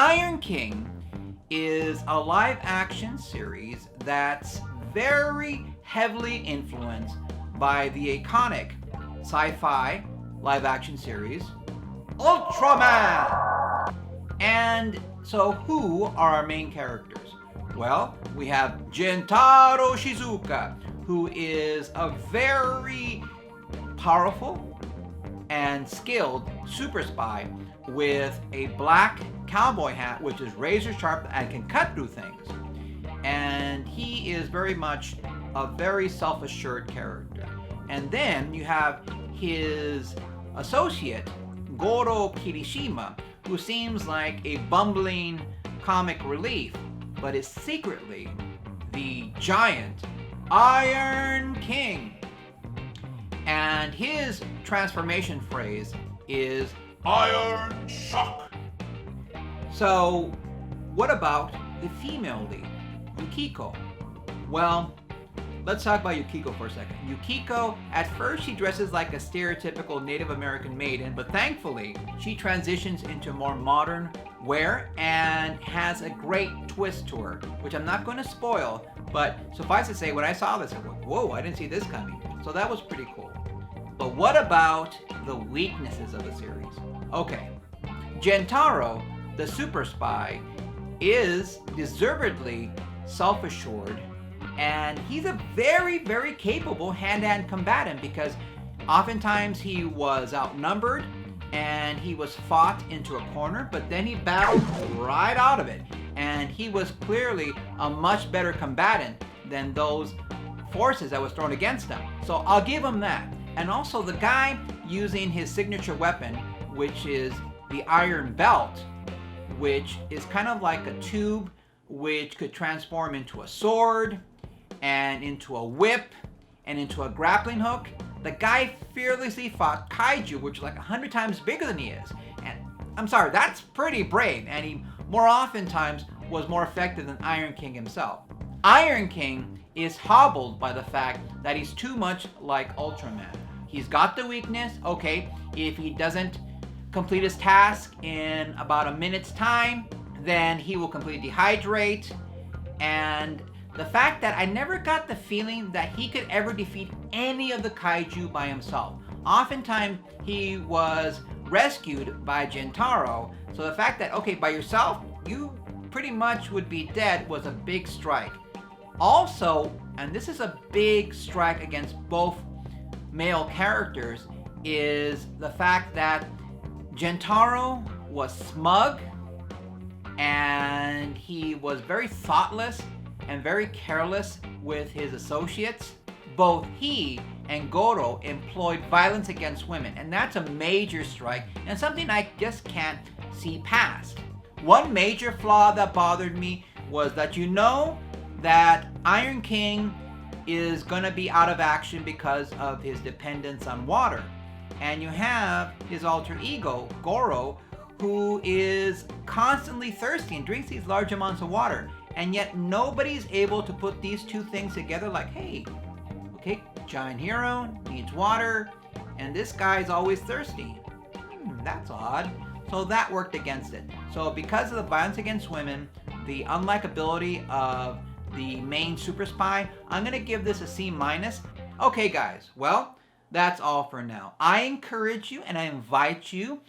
Iron King is a live-action series that's very heavily influenced by the iconic sci-fi live-action series Ultraman. And so who are our main characters? Well, we have Gentaro Shizuka, who is a very powerful and skilled super spy with a black cowboy hat, which is razor sharp and can cut through things. And he is very much a very self-assured character. And then you have his associate, Goro Kirishima, who seems like a bumbling comic relief, but is secretly the giant Iron King. And his transformation phrase is Iron Shock. So, what about the female lead, Yukiko? Well, let's talk about Yukiko for a second. Yukiko, at first she dresses like a stereotypical Native American maiden, but thankfully she transitions into more modern wear and has a great twist to her, which I'm not going to spoil, but suffice to say, when I saw this, I went, whoa, I didn't see this coming. So that was pretty cool. But what about the weaknesses of the series? Okay, Gentaro, the super spy, is deservedly self-assured, and he's a very, very capable hand-to-hand combatant because oftentimes he was outnumbered and he was fought into a corner, but then he battled right out of it. And he was clearly a much better combatant than those forces that was thrown against him. So I'll give him that. And also the guy using his signature weapon, which is the iron belt, which is kind of like a tube which could transform into a sword and into a whip and into a grappling hook. The guy fearlessly fought kaiju, which is like 100 times bigger than he is. And I'm sorry, that's pretty brave. And he more oftentimes was more effective than Iron King himself. Iron King is hobbled by the fact that he's too much like Ultraman. He's got the weakness, okay, if he doesn't complete his task in about a minute's time, then he will completely dehydrate. And the fact that I never got the feeling that he could ever defeat any of the kaiju by himself. Oftentimes, he was rescued by Gentaro. So the fact that, okay, by yourself, you pretty much would be dead was a big strike. Also, and this is a big strike against both male characters, is the fact that Gentaro was smug and he was very thoughtless and very careless with his associates. Both he and Goro employed violence against women, and that's a major strike and something I just can't see past. One major flaw that bothered me was that you know that Iron King is going to be out of action because of his dependence on water. And you have his alter ego, Goro, who is constantly thirsty and drinks these large amounts of water. And yet nobody's able to put these two things together like, hey, okay, giant hero, needs water, and this guy's always thirsty. That's odd. So that worked against it. So because of the violence against women, the unlikability of the main super spy, I'm going to give this a C-. Okay guys, well, that's all for now. I encourage you and I invite you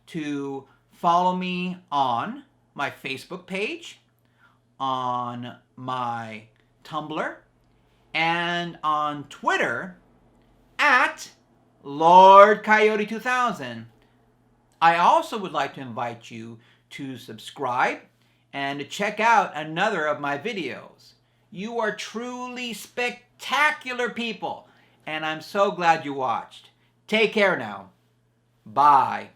to follow me on my Facebook page, on my Tumblr, and on Twitter at Lord Coyote 2000. I also would like to invite you to subscribe and to check out another of my videos. You are truly spectacular people, and I'm so glad you watched. Take care now. Bye.